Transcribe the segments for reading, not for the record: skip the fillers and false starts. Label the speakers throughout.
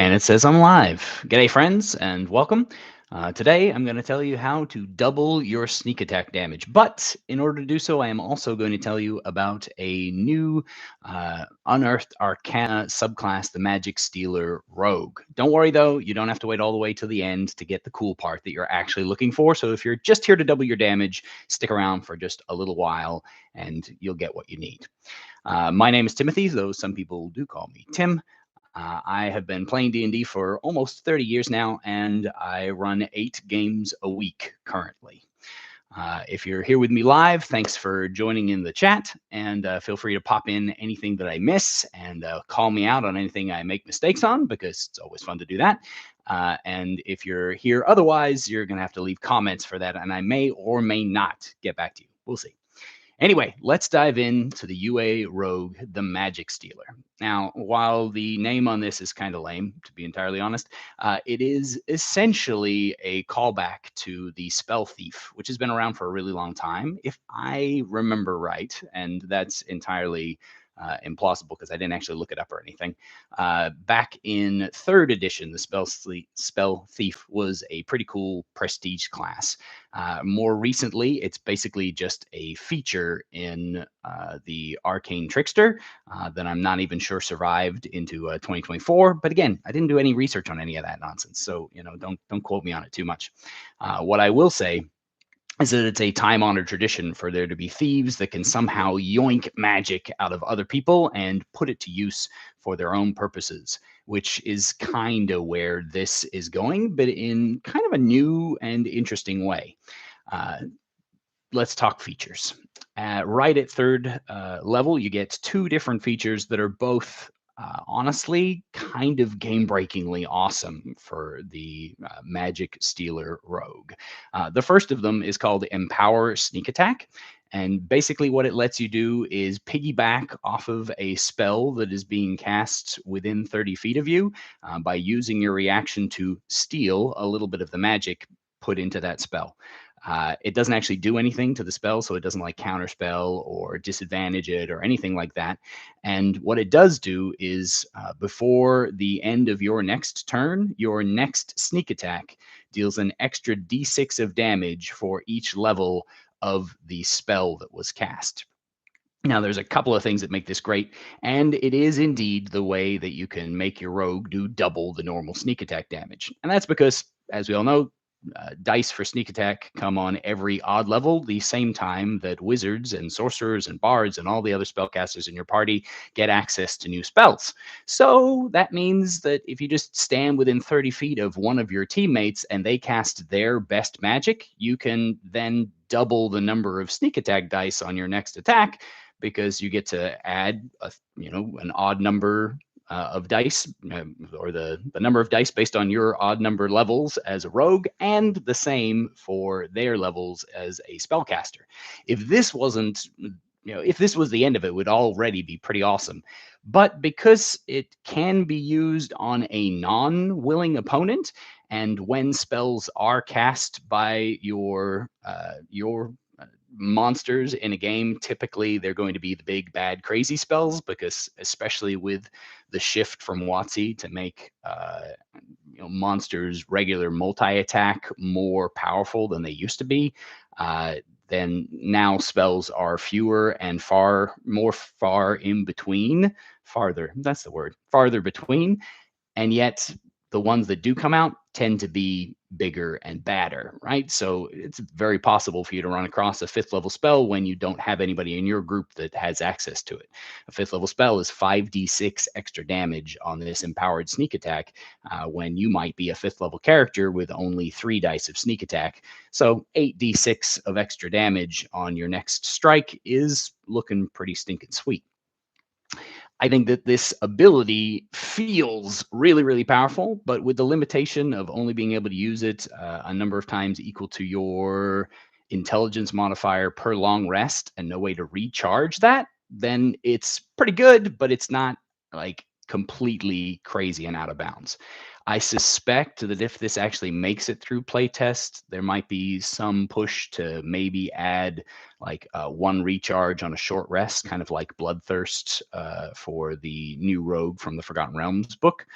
Speaker 1: And it says I'm live. G'day, friends, and welcome. Today, I'm going to tell you how to double your sneak attack damage. But in order to do so, I am also going to tell you about a new Unearthed Arcana subclass, the Magic Stealer Rogue. Don't worry, though. You don't have to wait all the way to the end to get the cool part that you're actually looking for. So if you're just here to double your damage, stick around for just a little while, and you'll get what you need. My name is Timothy, though some people do call me Tim. I have been playing D&D for almost 30 years now, and I run 8 games a week currently. If you're here with me live, thanks for joining in the chat, and feel free to pop in anything that I miss and call me out on anything I make mistakes on, because it's always fun to do that. And if you're here otherwise, you're going to have to leave comments for that, and I may or may not get back to you. We'll see. Anyway, let's dive into the UA Rogue, the Magic Stealer. Now, while the name on this is kind of lame, to be entirely honest, it is essentially a callback to the Spellthief, which has been around for a really long time, if I remember right, and that's entirely implausible because I didn't actually look it up or anything. Back in 3rd edition, the Spellthief was a pretty cool prestige class. More recently, it's basically just a feature in the Arcane Trickster that I'm not even sure survived into 2024. But again, I didn't do any research on any of that nonsense, so don't quote me on it too much. What I will say is that it's a time-honored tradition for there to be thieves that can somehow yoink magic out of other people and put it to use for their own purposes, which is kind of where this is going, but in kind of a new and interesting way. Let's talk features. Right at 3rd level, you get 2 different features that are both honestly kind of game-breakingly awesome for the Magic Stealer Rogue. The first of them is called Empower Sneak Attack. And basically what it lets you do is piggyback off of a spell that is being cast within 30 feet of you by using your reaction to steal a little bit of the magic put into that spell. It doesn't actually do anything to the spell, so it doesn't like counterspell or disadvantage it or anything like that. And what it does do is before the end of your next turn, your next sneak attack deals an extra d6 of damage for each level of the spell that was cast. Now, there's a couple of things that make this great, and it is indeed the way that you can make your rogue do double the normal sneak attack damage. And that's because, as we all know, dice for sneak attack come on every odd level, the same time that wizards and sorcerers and bards and all the other spellcasters in your party get access to new spells. So that means that if you just stand within 30 feet of one of your teammates and they cast their best magic, you can then double the number of sneak attack dice on your next attack, because you get to add an odd number of dice, or the number of dice based on your odd number levels as a rogue, and the same for their levels as a spellcaster. If this wasn't, if this was the end of it, would already be pretty awesome. But because it can be used on a non-willing opponent, and when spells are cast by your monsters in a game, typically they're going to be the big bad crazy spells, because especially with the shift from Wotc to make monsters regular multi-attack more powerful than they used to be, then now spells are fewer and far in between, farther between, and yet the ones that do come out tend to be bigger and badder, right? So it's very possible for you to run across a 5th level spell when you don't have anybody in your group that has access to it. A 5th level spell is 5d6 extra damage on this empowered sneak attack, when you might be a 5th level character with only 3 dice of sneak attack. So 8d6 of extra damage on your next strike is looking pretty stinking sweet. I think that this ability feels really, really powerful, but with the limitation of only being able to use it a number of times equal to your intelligence modifier per long rest and no way to recharge that, then it's pretty good, but it's not like completely crazy and out of bounds. I suspect that if this actually makes it through playtest, there might be some push to maybe add like 1 recharge on a short rest, kind of like Bloodthirst for the new rogue from the Forgotten Realms book.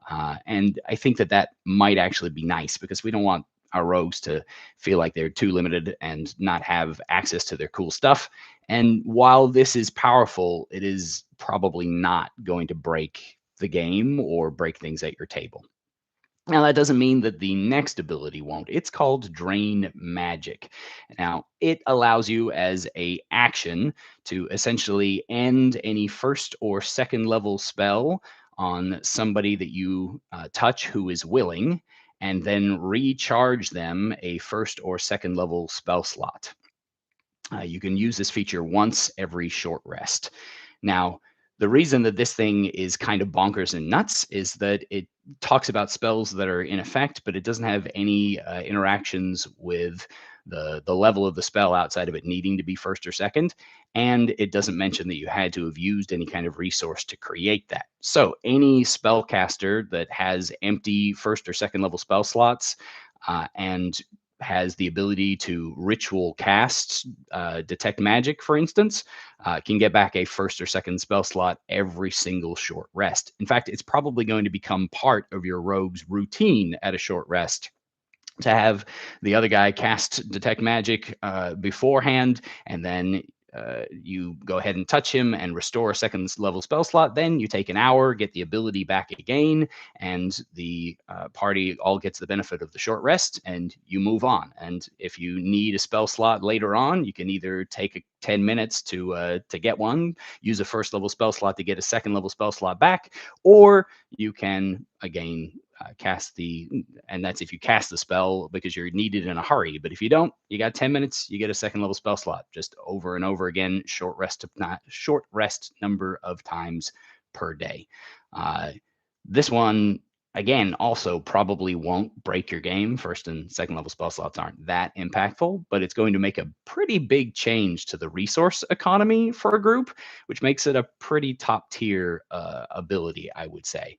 Speaker 1: And I think that that might actually be nice because we don't want our rogues to feel like they're too limited and not have access to their cool stuff. And while this is powerful, it is probably not going to break the game or break things at your table. Now, that doesn't mean that the next ability won't. It's called Drain Magic. Now, it allows you as a action to essentially end any first or second level spell on somebody that you touch who is willing, and then recharge them a first or second level spell slot. You can use this feature once every short rest. Now, the reason that this thing is kind of bonkers and nuts is that it talks about spells that are in effect, but it doesn't have any interactions with the level of the spell outside of it needing to be first or second, and it doesn't mention that you had to have used any kind of resource to create that. So any spellcaster that has empty first or second level spell slots and has the ability to ritual cast detect magic, for instance, can get back a first or second spell slot every single short rest. In fact, it's probably going to become part of your rogue's routine at a short rest to have the other guy cast detect magic beforehand, and then you go ahead and touch him and restore a second level spell slot. Then you take an hour, get the ability back again, and the party all gets the benefit of the short rest, and you move on. And if you need a spell slot later on, you can either take 10 minutes to get one, use a first level spell slot to get a second level spell slot back, or you can again cast and that's if you cast the spell because you're needed in a hurry. But if you don't, you got 10 minutes, you get a second level spell slot, just over and over again, short rest number of times per day. This one, again, also probably won't break your game. First and second level spell slots aren't that impactful, but it's going to make a pretty big change to the resource economy for a group, which makes it a pretty top tier ability, I would say.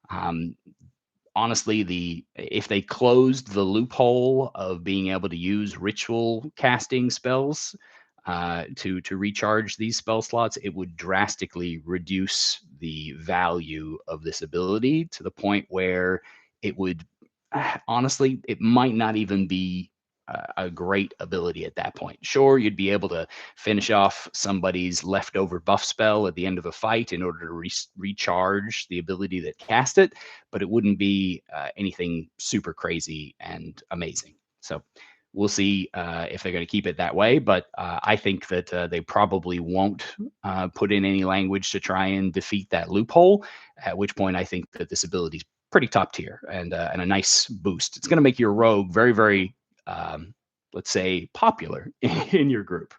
Speaker 1: Um, Honestly, if they closed the loophole of being able to use ritual casting spells to recharge these spell slots, it would drastically reduce the value of this ability to the point where it would honestly, it might not even be a great ability at that point. Sure, you'd be able to finish off somebody's leftover buff spell at the end of a fight in order to recharge the ability that cast it, but it wouldn't be anything super crazy and amazing. So we'll see if they're going to keep it that way, but I think that they probably won't put in any language to try and defeat that loophole, at which point I think that this ability is pretty top tier and a nice boost. It's going to make your rogue very, very, let's say, popular in your group.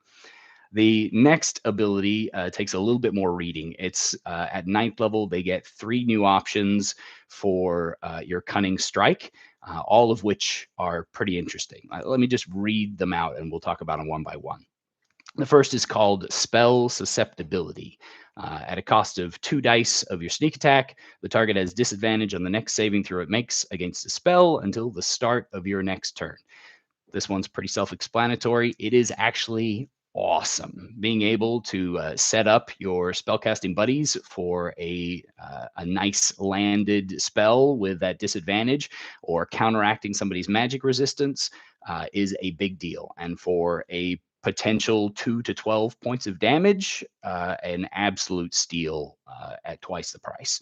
Speaker 1: The next ability takes a little bit more reading. It's at 9th level, they get 3 new options for your cunning strike, all of which are pretty interesting. Let me just read them out and we'll talk about them one by one. The first is called Spell Susceptibility. At a cost of 2 dice of your sneak attack, the target has disadvantage on the next saving throw it makes against a spell until the start of your next turn. This one's pretty self-explanatory. It is actually awesome being able to set up your spellcasting buddies for a nice landed spell with that disadvantage or counteracting somebody's magic resistance is a big deal. And for a potential 2 to 12 points of damage, an absolute steal at twice the price.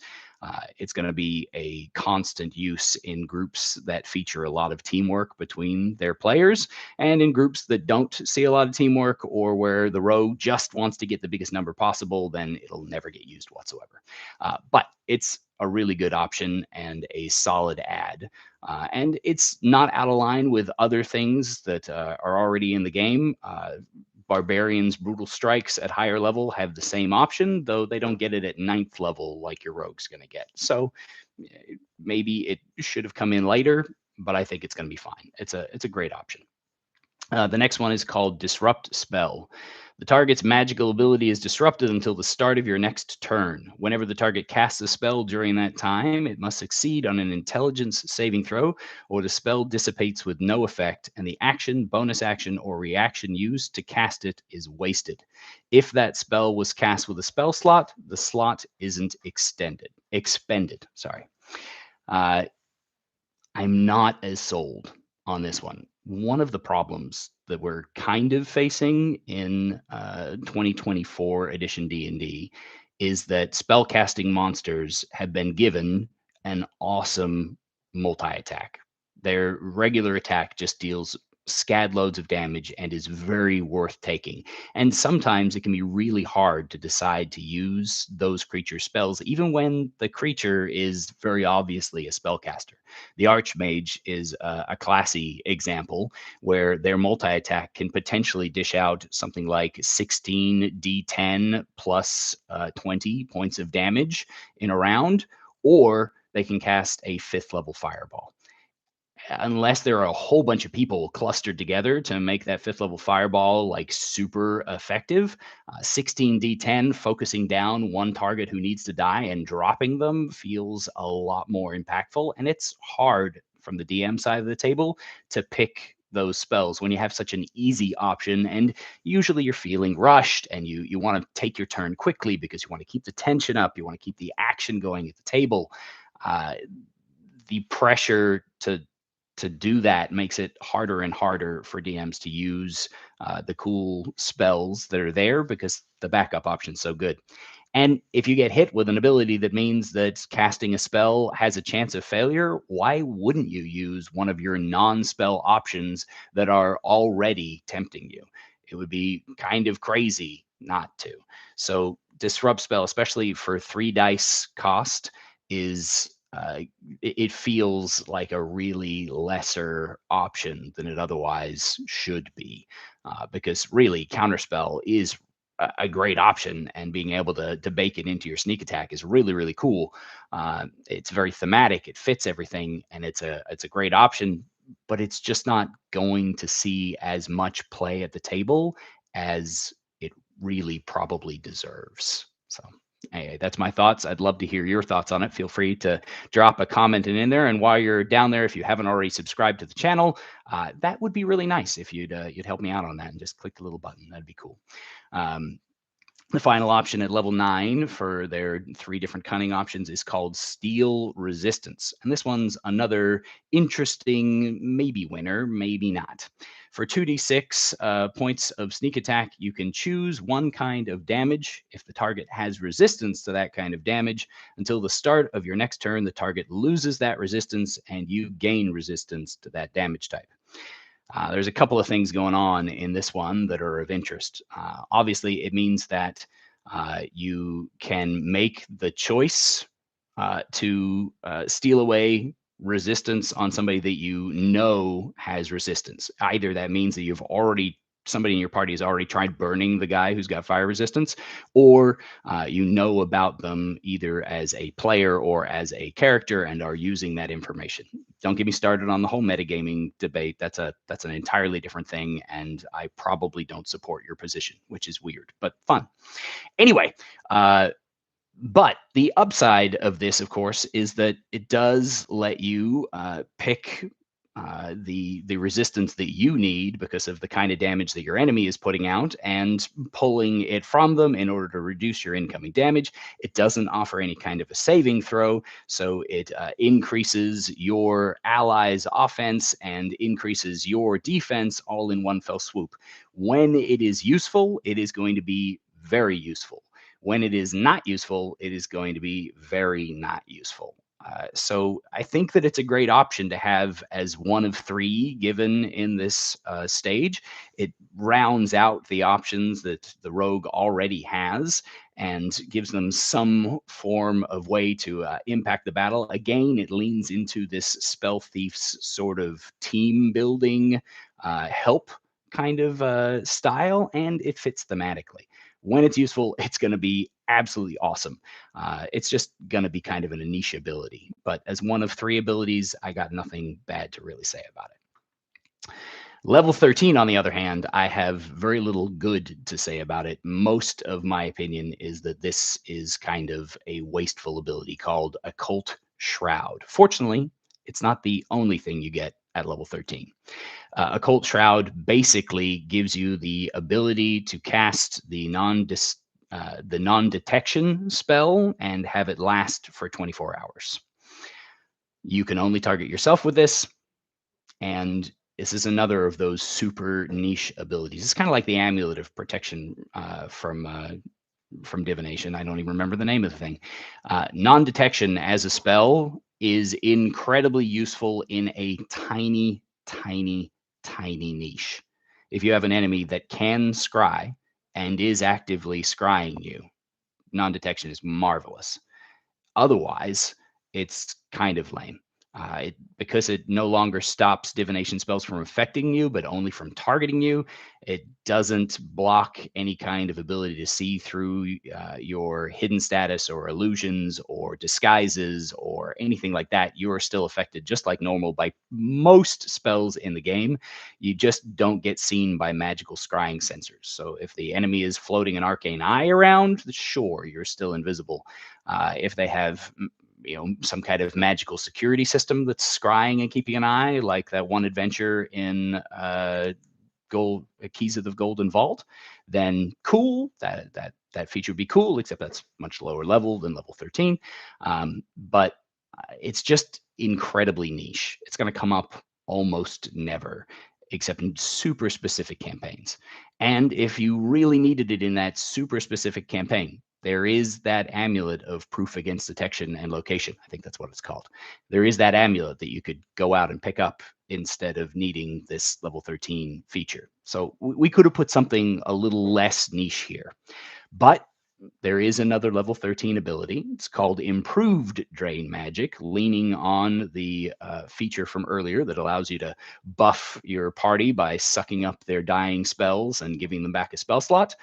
Speaker 1: It's going to be a constant use in groups that feature a lot of teamwork between their players, and in groups that don't see a lot of teamwork or where the rogue just wants to get the biggest number possible, then it'll never get used whatsoever. But it's a really good option and a solid add. And it's not out of line with other things that are already in the game. Barbarians' brutal strikes at higher level have the same option, though they don't get it at 9th level like your rogue's going to get. So maybe it should have come in later, but I think it's going to be fine. It's a great option. The next one is called Disrupt Spell. The target's magical ability is disrupted until the start of your next turn. Whenever the target casts a spell during that time, it must succeed on an intelligence saving throw, or the spell dissipates with no effect, and the action, bonus action, or reaction used to cast it is wasted. If that spell was cast with a spell slot, the slot isn't expended. Sorry. Uh, I'm not as sold on this one. One of the problems that we're kind of facing in 2024 edition D&D is that spellcasting monsters have been given an awesome multi-attack. Their regular attack just deals scad loads of damage and is very worth taking. And sometimes it can be really hard to decide to use those creature spells, even when the creature is very obviously a spellcaster. The Archmage is a classy example where their multi-attack can potentially dish out something like 16 d10 plus 20 points of damage in a round, or they can cast a 5th level fireball. Unless there are a whole bunch of people clustered together to make that 5th level fireball like super effective, 16d10 focusing down one target who needs to die and dropping them feels a lot more impactful. And it's hard from the DM side of the table to pick those spells when you have such an easy option, and usually you're feeling rushed and you want to take your turn quickly because you want to keep the tension up, you want to keep the action going at the table. uh, the pressure to do that makes it harder and harder for DMs to use the cool spells that are there because the backup option's so good. And if you get hit with an ability that means that casting a spell has a chance of failure, why wouldn't you use one of your non-spell options that are already tempting you? It would be kind of crazy not to. So disrupt spell, especially for 3 dice cost, is it feels like a really lesser option than it otherwise should be, because really counterspell is a great option, and being able to bake it into your sneak attack is really really cool. It's very thematic, it fits everything, and it's a great option, but it's just not going to see as much play at the table as it really probably deserves. So anyway, that's my thoughts. I'd love to hear your thoughts on it. Feel free to drop a comment in there. And while you're down there, if you haven't already subscribed to the channel, that would be really nice if you'd help me out on that and just click the little button. That'd be cool. Um, the final option at level 9 for their 3 different cunning options is called Steel Resistance. And this one's another interesting maybe winner, maybe not. For 2d6 points of sneak attack, you can choose one kind of damage. If the target has resistance to that kind of damage, until the start of your next turn, the target loses that resistance and you gain resistance to that damage type. There's a couple of things going on in this one that are of interest. Obviously, it means that you can make the choice to steal away resistance on somebody that you know has resistance. Either that means that somebody in your party has already tried burning the guy who's got fire resistance, or you know about them either as a player or as a character and are using that information. Don't get me started on the whole metagaming debate. That's an entirely different thing, and I probably don't support your position, which is weird, but fun. Anyway, but the upside of this, of course, is that it does let you pick the resistance that you need because of the kind of damage that your enemy is putting out and pulling it from them in order to reduce your incoming damage. It doesn't offer any kind of a saving throw, so it increases your allies' offense and increases your defense all in one fell swoop. When it is useful, it is going to be very useful. When it is not useful, it is going to be very not useful. So I think that it's a great option to have as one of 3 given in this stage. It rounds out the options that the rogue already has and gives them some form of way to impact the battle. Again, it leans into this Spellthief's sort of team building help kind of style, and it fits thematically. When it's useful, it's going to be absolutely awesome. It's just going to be kind of a niche ability. But as one of 3 abilities, I got nothing bad to really say about it. Level 13, on the other hand, I have very little good to say about it. Most of my opinion is that this is kind of a wasteful ability called Occult Shroud. Fortunately, it's not the only thing you get at level 13. Occult Shroud basically gives you the ability to cast the non-detection spell and have it last for 24 hours. You can only target yourself with this, and this is another of those super niche abilities. It's kind of like the amulet of protection from divination. I don't even remember the name of the thing. Non-detection as a spell is incredibly useful in a tiny, tiny, tiny niche. If you have an enemy that can scry and is actively scrying you, non-detection is marvelous. Otherwise, it's kind of lame. Because it no longer stops divination spells from affecting you, but only from targeting you. It doesn't block any kind of ability to see through your hidden status or illusions or disguises or anything like that. You are still affected just like normal by most spells in the game. You just don't get seen by magical scrying sensors. So if the enemy is floating an arcane eye around, sure, you're still invisible. If they have some kind of magical security system that's scrying and keeping an eye, like that one adventure in Keys of the Golden Vault, then cool. That feature would be cool, except that's much lower level than level 13. But it's just incredibly niche. It's going to come up almost never, except in super specific campaigns. And if you really needed it in that super specific campaign, there is that amulet of proof against detection and location. I think that's what it's called. There is that amulet that you could go out and pick up instead of needing this level 13 feature. So we could have put something a little less niche here. But there is another level 13 ability. It's called Improved Drain Magic, leaning on the feature from earlier that allows you to buff your party by sucking up their dying spells and giving them back a spell slot.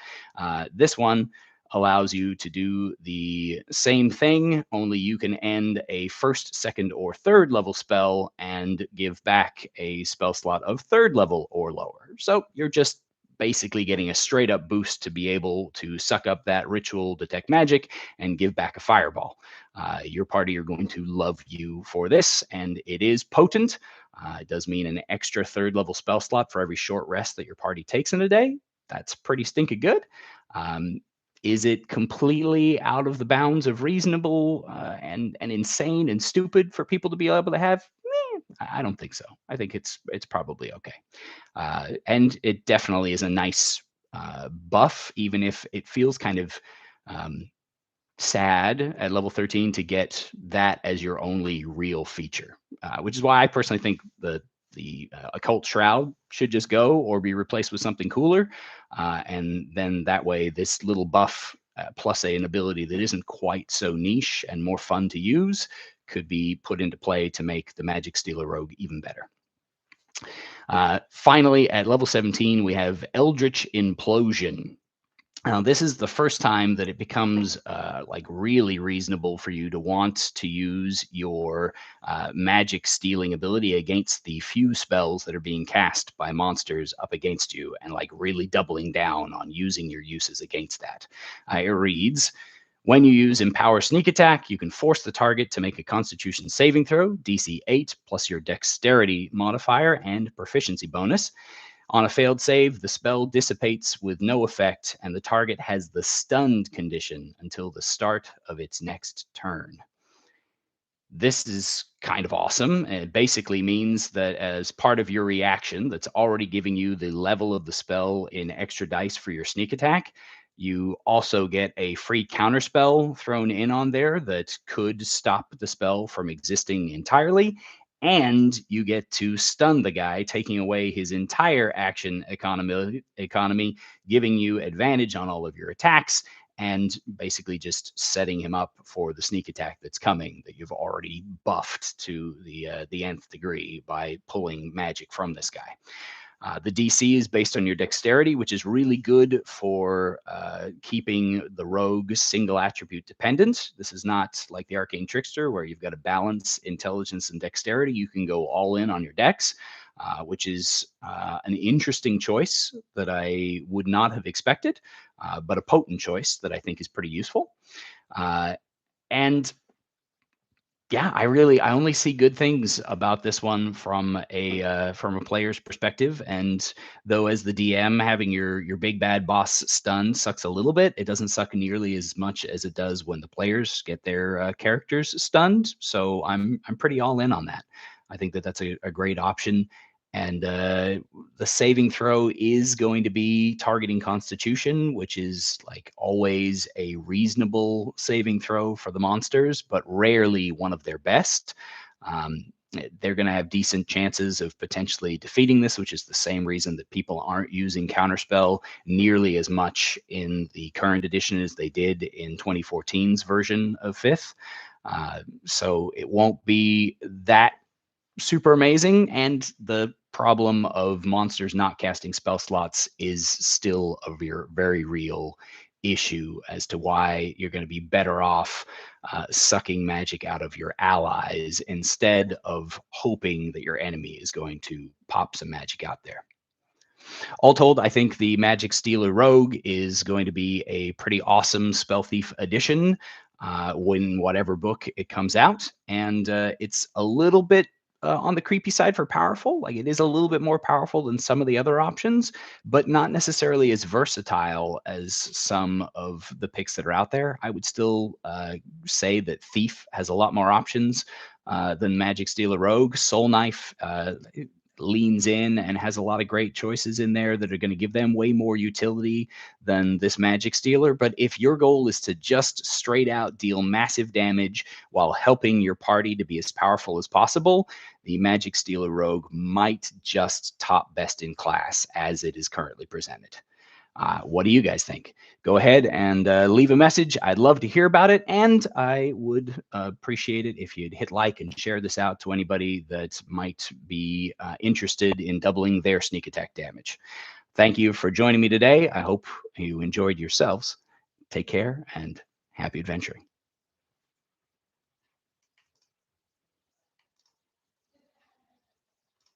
Speaker 1: This one allows you to do the same thing, only you can end a first, second, or third level spell and give back a spell slot of third level or lower. So you're just basically getting a straight up boost to be able to suck up that ritual detect magic and give back a fireball. Your party are going to love you for this, and it is potent. It does mean an extra third level spell slot for every short rest that your party takes in a day. That's pretty stinky good. Is it completely out of the bounds of reasonable and insane and stupid for people to be able to have? I don't think so. I think it's probably okay. And it definitely is a nice buff, even if it feels kind of sad at level 13 to get that as your only real feature, which is why I personally think the Occult Shroud should just go or be replaced with something cooler. And then that way, this little buff plus an ability that isn't quite so niche and more fun to use could be put into play to make the Magic Stealer Rogue even better. Finally, at level 17, we have Eldritch Implosion. Now, this is the first time that it becomes like really reasonable for you to want to use your magic stealing ability against the few spells that are being cast by monsters up against you, and like really doubling down on using your uses against that. It reads, when you use Empower Sneak Attack, you can force the target to make a Constitution saving throw, DC 8, plus your Dexterity modifier and proficiency bonus. On a failed save, the spell dissipates with no effect, and the target has the stunned condition until the start of its next turn. This is kind of awesome. It basically means that as part of your reaction that's already giving you the level of the spell in extra dice for your sneak attack, you also get a free counterspell thrown in on there that could stop the spell from existing entirely. And you get to stun the guy, taking away his entire action economy, giving you advantage on all of your attacks, and basically just setting him up for the sneak attack that's coming that you've already buffed to the nth degree by pulling magic from this guy. The DC is based on your dexterity, which is really good for keeping the rogue single attribute dependent. This is not like the Arcane Trickster, where you've got to balance intelligence and dexterity. You can go all in on your dex, which is an interesting choice that I would not have expected, but a potent choice that I think is pretty useful. And Yeah, I only see good things about this one from a player's perspective. And though as the DM, having your big bad boss stunned sucks a little bit, it doesn't suck nearly as much as it does when the players get their characters stunned. So I'm pretty all in on that. I think that that's a great option. And the saving throw is going to be targeting Constitution, which is like always a reasonable saving throw for the monsters, but rarely one of their best. They're going to have decent chances of potentially defeating this, which is the same reason that people aren't using Counterspell nearly as much in the current edition as they did in 2014's version of 5th. So it won't be that super amazing, and the problem of monsters not casting spell slots is still a very real issue as to why you're going to be better off sucking magic out of your allies instead of hoping that your enemy is going to pop some magic out there. All told, I think the Magic Stealer Rogue is going to be a pretty awesome Spellthief edition when whatever book it comes out. And it's a little bit on the creepy side for powerful. Like, it is a little bit more powerful than some of the other options, but not necessarily as versatile as some of the picks that are out there. I would still say that Thief has a lot more options than Magic Stealer Rogue. Soul Knife leans in and has a lot of great choices in there that are going to give them way more utility than this Magic Stealer. But if your goal is to just straight out deal massive damage while helping your party to be as powerful as possible, the Magic Stealer Rogue might just top best in class as it is currently presented. What do you guys think? Go ahead and leave a message. I'd love to hear about it, and I would appreciate it if you'd hit like and share this out to anybody that might be interested in doubling their sneak attack damage. Thank you for joining me today. I hope you enjoyed yourselves. Take care and happy adventuring.